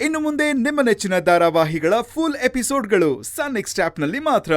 ಇನ್ನು ಮುಂದೆ ನಿಮ್ಮ ನೆಚ್ಚಿನ ಧಾರಾವಾಹಿಗಳ ಫುಲ್ ಎಪಿಸೋಡ್ಗಳು ಸನ್ ನೆಕ್ಸ್ಟ್ ಆಪ್ನಲ್ಲಿ ಮಾತ್ರ.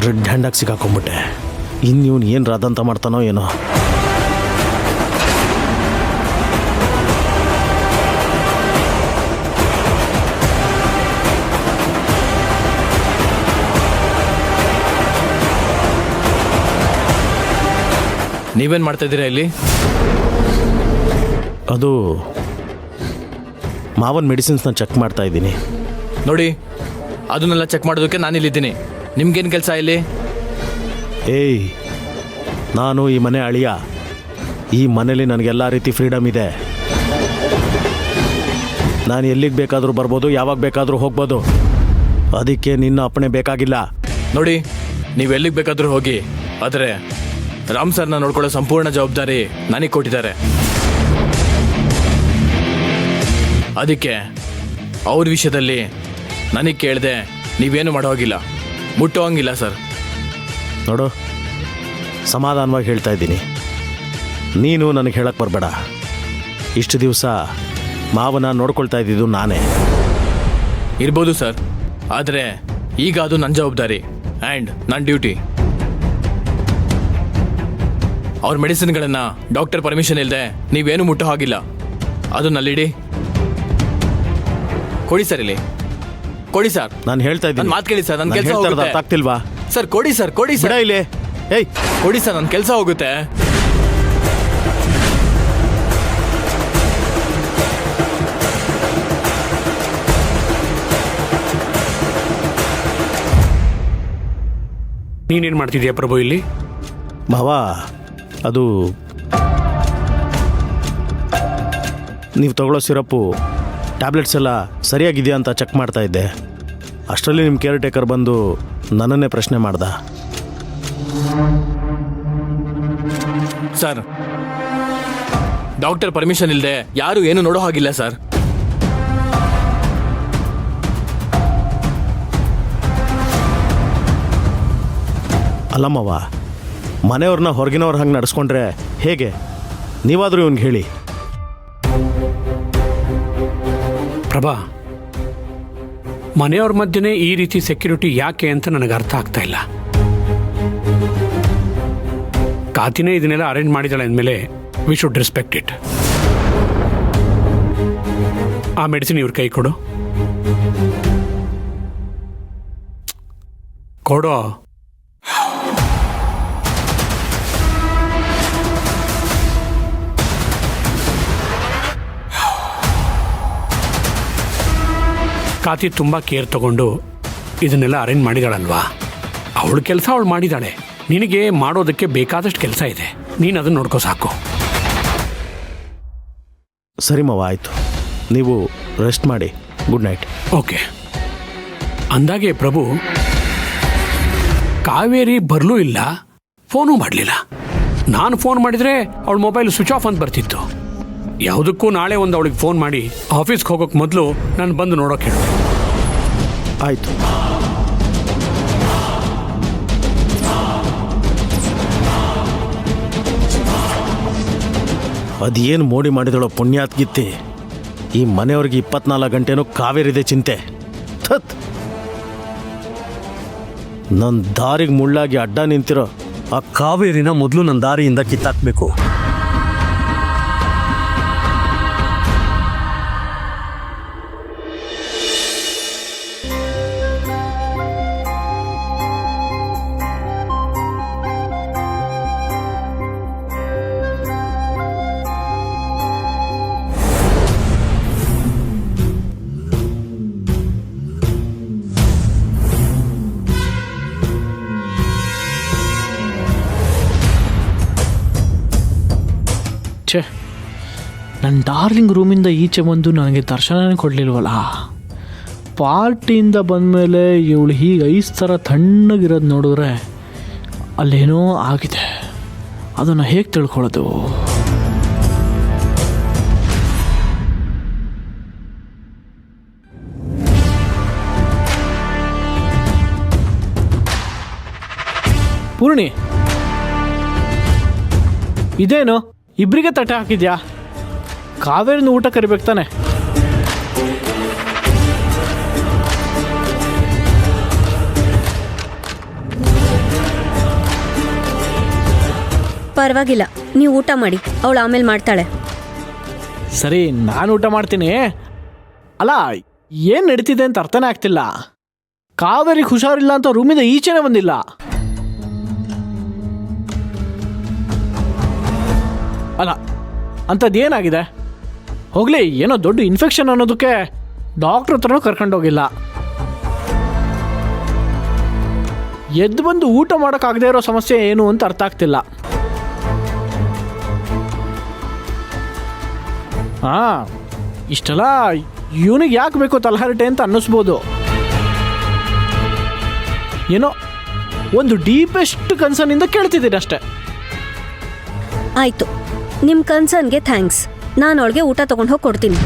ರೆಡ್ ಹ್ಯಾಂಡಾಗಿ ಸಿಕ್ಕಾಕೊಂಡ್ಬಿಟ್ಟೆ. ಇನ್ನು ಇವನು ಏನು ರಾದಂತ ಮಾಡ್ತಾನೋ ಏನೋ. ನೀವೇನು ಮಾಡ್ತಾ ಇದ್ದೀರಾ ಇಲ್ಲಿ? ಅದು ಮಾವನ್ ಮೆಡಿಸಿನ್ಸ್ನ ಚೆಕ್ ಮಾಡ್ತಾ ಇದ್ದೀನಿ. ನೋಡಿ, ಅದನ್ನೆಲ್ಲ ಚೆಕ್ ಮಾಡೋದಕ್ಕೆ ನಾನಿಲ್ಲಿದ್ದೀನಿ. ನಿಮ್ಗೇನು ಕೆಲಸ ಇಲ್ಲಿ? ಏಯ್, ನಾನು ಈ ಮನೆ ಅಳಿಯ. ಈ ಮನೇಲಿ ನನಗೆಲ್ಲ ರೀತಿ ಫ್ರೀಡಮ್ ಇದೆ. ನಾನು ಎಲ್ಲಿಗೆ ಬೇಕಾದರೂ ಬರ್ಬೋದು, ಯಾವಾಗ ಬೇಕಾದರೂ ಹೋಗ್ಬೋದು. ಅದಕ್ಕೆ ನಿನ್ನ ಅಪ್ಪಣೆ ಬೇಕಾಗಿಲ್ಲ. ನೋಡಿ, ನೀವು ಎಲ್ಲಿಗೆ ಬೇಕಾದರೂ ಹೋಗಿ, ಆದರೆ ರಾಮ್ ಸರ್ನ ನೋಡ್ಕೊಳ್ಳೋ ಸಂಪೂರ್ಣ ಜವಾಬ್ದಾರಿ ನನಗೆ ಕೊಟ್ಟಿದ್ದಾರೆ. ಅದಕ್ಕೆ ಅವ್ರ ವಿಷಯದಲ್ಲಿ ನನಗೆ ಕೇಳಿದೆ ನೀವೇನು ಮಾಡೋ ಹೋಗಿಲ್ಲ, ಮುಟ್ಟೋ ಹಂಗಿಲ್ಲ ಸರ್. ನೋಡು, ಸಮಾಧಾನವಾಗಿ ಹೇಳ್ತಾ ಇದ್ದೀನಿ. ನೀನು ನನಗೆ ಹೇಳಕ್ಕೆ ಬರಬೇಡ. ಇಷ್ಟು ದಿವಸ ಮಾವನ ನೋಡ್ಕೊಳ್ತಾ ಇದ್ದಿದ್ದು ನಾನೇ. ಇರ್ಬೋದು ಸರ್, ಆದರೆ ಈಗ ಅದು ನನ್ನ ಜವಾಬ್ದಾರಿ ಆ್ಯಂಡ್ ನನ್ನ ಡ್ಯೂಟಿ. ಅವ್ರ ಮೆಡಿಸಿನ್ಗಳನ್ನು ಡಾಕ್ಟರ್ ಪರ್ಮಿಷನ್ ಇಲ್ಲದೆ ನೀವೇನು ಮುಟ್ಟೋ ಹಾಗಿಲ್ಲ. ಅದು ನಲ್ಲಿಡಿ. ಕೊಡಿ ಸರ್, ಇಲ್ಲಿ ಕೊಡಿ ಸರ್. ನಾನು ಹೇಳ್ತಾ ಇದ್ದೀನಿ, ಮಾತು ಕೇಳಿ ಸರ್, ನನ್ನ ಕೆಲಸ ಹೋಗುತ್ತೆ. ಆಗ್ತಿಲ್ವಾ ಸರ್? ಕೊಡಿ ಸರ್, ಕೊಡಿ ಸರ್. ಇಲ್ಲಿ ಏಯ್, ಕೊಡಿ ಸರ್, ನನ್ನ ಕೆಲಸ ಹೋಗುತ್ತೆ. ನೀನೇನು ಮಾಡ್ತಿದ್ಯಾ ಪ್ರಭು ಇಲ್ಲಿ? ಮಾವ, ಅದು ನೀವು ತಗೊಳ್ಳೋ ಸಿರಪ್ಪು ಟ್ಯಾಬ್ಲೆಟ್ಸ್ ಎಲ್ಲ ಸರಿಯಾಗಿದೆಯಾ ಅಂತ ಚೆಕ್ ಮಾಡ್ತಾ ಇದ್ದೆ. ಅಷ್ಟರಲ್ಲಿ ನಿಮ್ಮ ಕೇರ್ ಟೇಕರ್ ಬಂದು ನನ್ನನ್ನೇ ಪ್ರಶ್ನೆ ಮಾಡ್ದ. ಸರ್, ಡಾಕ್ಟರ್ ಪರ್ಮಿಷನ್ ಇಲ್ಲದೆ ಯಾರು ಏನು ನೋಡೋ ಹಾಗಿಲ್ಲ ಸರ್. ಅಲ್ಲಮ್ಮವ, ಮನೆಯವ್ರನ್ನ ಹೊರಗಿನವ್ರ ಹಂಗೆ ನಡೆಸ್ಕೊಂಡ್ರೆ ಹೇಗೆ? ನೀವಾದರೂ ಇವನ್ಗೆ ಹೇಳಿ. ಪ್ರಭಾ, ಮನೆಯವ್ರ ಮಧ್ಯೆ ಈ ರೀತಿ ಸೆಕ್ಯೂರಿಟಿ ಯಾಕೆ ಅಂತ ನನಗೆ ಅರ್ಥ ಆಗ್ತಾ ಇಲ್ಲ. ಕಾತಿನೇ ಇದನ್ನೆಲ್ಲ ಅರೇಂಜ್ ಮಾಡಿದಾಳೆ ಅಂದಮೇಲೆ ವಿ ಶುಡ್ ರೆಸ್ಪೆಕ್ಟ್ ಇಟ್. ಆ ಮೆಡಿಸಿನ್ ಇವ್ರ ಕೈ ಕೊಡು. ಕೊಡೋ. ಕಾತಿ ತುಂಬ ಕೇರ್ ತಗೊಂಡು ಇದನ್ನೆಲ್ಲ ಅರೇಂಜ್ ಮಾಡಿದಾಳಲ್ವಾ. ಅವಳ ಕೆಲಸ ಅವಳು ಮಾಡಿದಾಳೆ. ನಿನಗೆ ಮಾಡೋದಕ್ಕೆ ಬೇಕಾದಷ್ಟು ಕೆಲಸ ಇದೆ, ನೀನು ಅದನ್ನು ನೋಡ್ಕೋ ಸಾಕು. ಸರಿ ಮಾವ, ಆಯಿತು. ನೀವು ರೆಸ್ಟ್ ಮಾಡಿ. Good night. ಓಕೆ. ಅಂದಾಗೆ ಪ್ರಭು, ಕಾವೇರಿ ಬರಲೂ ಇಲ್ಲ, ಫೋನೂ ಮಾಡಲಿಲ್ಲ. ನಾನು ಫೋನ್ ಮಾಡಿದರೆ ಅವಳ ಮೊಬೈಲ್ ಸ್ವಿಚ್ ಆಫ್ ಅಂತ ಬರ್ತಿತ್ತು. ಯಾವುದಕ್ಕೂ ನಾಳೆ ಒಂದು ಅವಳಿಗೆ ಫೋನ್ ಮಾಡಿ ಆಫೀಸ್ಗೆ ಹೋಗೋಕೆ ಮೊದಲು ನಾನು ಬಂದು ನೋಡೋಕೆ ಹೇಳು. ಆಯಿತು. ಅದೇನು ಮೋಡಿ ಮಾಡಿದಳೋ ಪುಣ್ಯಾತ್ಗಿತ್ತಿ. ಈ ಮನೆಯವ್ರಿಗೆ 24 ಗಂಟೆನೂ ಕಾವೇರಿದೆ ಚಿಂತೆ. ಥತ್, ನನ್ನ ದಾರಿಗೆ ಮುಳ್ಳಾಗಿ ಅಡ್ಡ ನಿಂತಿರೋ ಆ ಕಾವೇರಿನ ಮೊದಲು ನನ್ನ ದಾರಿಯಿಂದ ಕಿತ್ತಾಕ್ಬೇಕು. ಛೇ, ನನ್ನ ಡಾರ್ಲಿಂಗ್ ರೂಮಿಂದ ಈಚೆ ಬಂದು ನನಗೆ ದರ್ಶನನೇ ಕೊಡಲಿಲ್ವಲ್ಲ. ಪಾರ್ಟಿಯಿಂದ ಬಂದಮೇಲೆ ಇವಳು ಹೀಗೆ ಐಸ್ ಥರ ತಣ್ಣಗಿರೋದು ನೋಡಿದ್ರೆ ಅಲ್ಲೇನೋ ಆಗಿದೆ. ಅದನ್ನು ಹೇಗೆ ತಿಳ್ಕೊಳ್ಳೋದು? ಪೂರ್ಣಿ, ಇದೇನು ಇಬ್ಬರಿಗೆ ತಟ್ಟೆ ಹಾಕಿದ್ಯಾ? ಕಾವೇರಿನ ಊಟ ಕರಿಬೇಕು ತಾನೆ? ಪರವಾಗಿಲ್ಲ, ನೀವು ಊಟ ಮಾಡಿ, ಅವಳು ಆಮೇಲೆ ಮಾಡ್ತಾಳೆ. ಸರಿ, ನಾನು ಊಟ ಮಾಡ್ತೀನಿ. ಅಲ್ಲ, ಏನು ನಡೀತಿದೆ ಅಂತ ಅರ್ಥನೇ ಆಗ್ತಿಲ್ಲ. ಕಾವೇರಿಗೆ ಹುಷಾರಿಲ್ಲ ಅಂತ ರೂಮಿಂದ ಈಚೆನೇ ಬಂದಿಲ್ಲ. ಅಲ್ಲ, ಅಂಥದ್ದು ಏನಾಗಿದೆ? ಹೋಗಲಿ, ಏನೋ ದೊಡ್ಡ ಇನ್ಫೆಕ್ಷನ್ ಅನ್ನೋದಕ್ಕೆ ಡಾಕ್ಟ್ರ್ ಹತ್ರನೂ ಕರ್ಕೊಂಡೋಗಿಲ್ಲ. ಎದ್ದು ಬಂದು ಊಟ ಮಾಡೋಕ್ಕಾಗದೇ ಇರೋ ಸಮಸ್ಯೆ ಏನು ಅಂತ ಅರ್ಥ ಆಗ್ತಿಲ್ಲ. ಹಾಂ, ಇಷ್ಟೆಲ್ಲ ಇವನಿಗೆ ಯಾಕೆ ಬೇಕು ತಲಹರಟೆ ಅಂತ ಅನ್ನಿಸ್ಬೋದು. ಏನೋ ಒಂದು ಡೀಪೆಸ್ಟ್ ಕನ್ಸರ್ನಿಂದ ಕೇಳ್ತಿದ್ದೀನಿ ಅಷ್ಟೆ. ಆಯಿತು, ನಿಮ್ಮ ಕನ್ಸರ್ನ್ಗೆ ಥ್ಯಾಂಕ್ಸ್. ನಾನು ಅವಳಿಗೆ ಊಟ ತೊಗೊಂಡು ಹೋಗಿ ಕೊಡ್ತೀನಿ.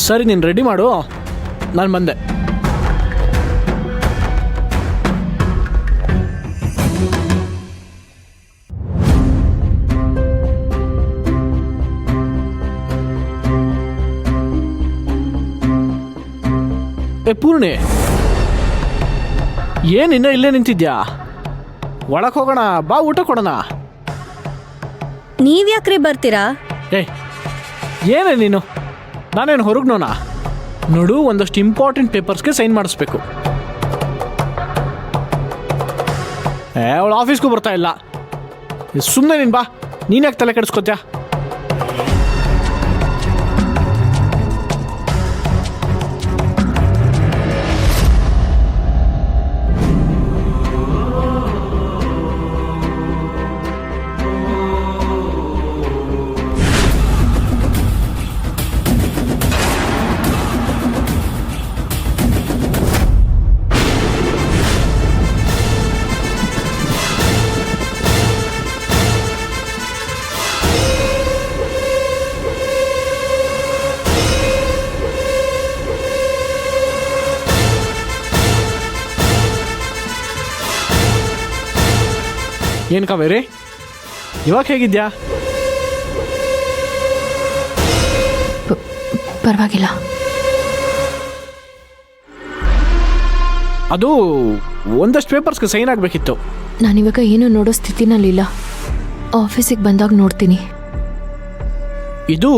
ಸರಿ, ನೀನು ರೆಡಿ ಮಾಡು, ನಾನು ಬಂದೆ. ಪೂರ್ಣಿ, ಏನು ಇನ್ನೂ ಇಲ್ಲೇ ನಿಂತಿದ್ಯಾ? ಒಳಗೆ ಹೋಗೋಣ ಬಾ, ಊಟ ಕೊಡೋಣ. ನೀವ್ಯಾಕ್ರಿ ಬರ್ತೀರಾ? ಏನೇ ನೀನು? ನಾನೇನು ಹೊರಗ್ನೋಣ? ನೋಡು, ಒಂದಷ್ಟು ಇಂಪಾರ್ಟೆಂಟ್ ಪೇಪರ್ಸ್ಗೆ ಸೈನ್ ಮಾಡಿಸ್ಬೇಕು. ಅವಳು ಆಫೀಸ್ಗೂ ಬರ್ತಾ ಇಲ್ಲ. ಸುಮ್ಮನೆ ನೀನು ಬಾ, ನೀನ್ಯಾಕೆ ತಲೆ ಕೆಡಿಸ್ಕೊತ್ಯಾ? ಏನು ಕಾವೇರಿ, ಇವಾಗ ಹೇಗಿದ್ಯಾ? ಪರವಾಗಿಲ್ಲ. ಅದು ಒಂದಷ್ಟು ಪೇಪರ್ಸ್ಗೆ ಸೈನ್ ಆಗಬೇಕಿತ್ತು. ನಾನಿವಾಗ ಏನು ನೋಡೋ ಸ್ಥಿತಿನಲ್ಲಿಲ್ಲ. ಆಫೀಸಿಗೆ ಬಂದಾಗ ನೋಡ್ತೀನಿ. ಇದು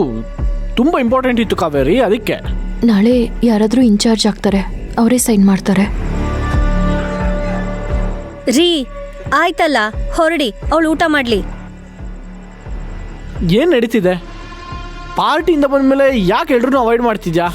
ತುಂಬ ಇಂಪಾರ್ಟೆಂಟ್ ಇತ್ತು ಕಾವೇರಿ, ಅದಕ್ಕೆ. ನಾಳೆ ಯಾರಾದರೂ ಇನ್ಚಾರ್ಜ್ ಆಗ್ತಾರೆ, ಅವರೇ ಸೈನ್ ಮಾಡ್ತಾರೆ. ರೀ, ಆಯ್ತಲ್ಲ, ಹೊರಡಿ, ಅವಳು ಊಟ ಮಾಡಲಿ. ಏನು ನಡೀತಿದೆ? ಪಾರ್ಟಿಯಿಂದ ಬಂದಮೇಲೆ ಯಾಕೆ ಎಲ್ರೂ ಅವಾಯ್ಡ್ ಮಾಡ್ತಿದ್ಯಾ?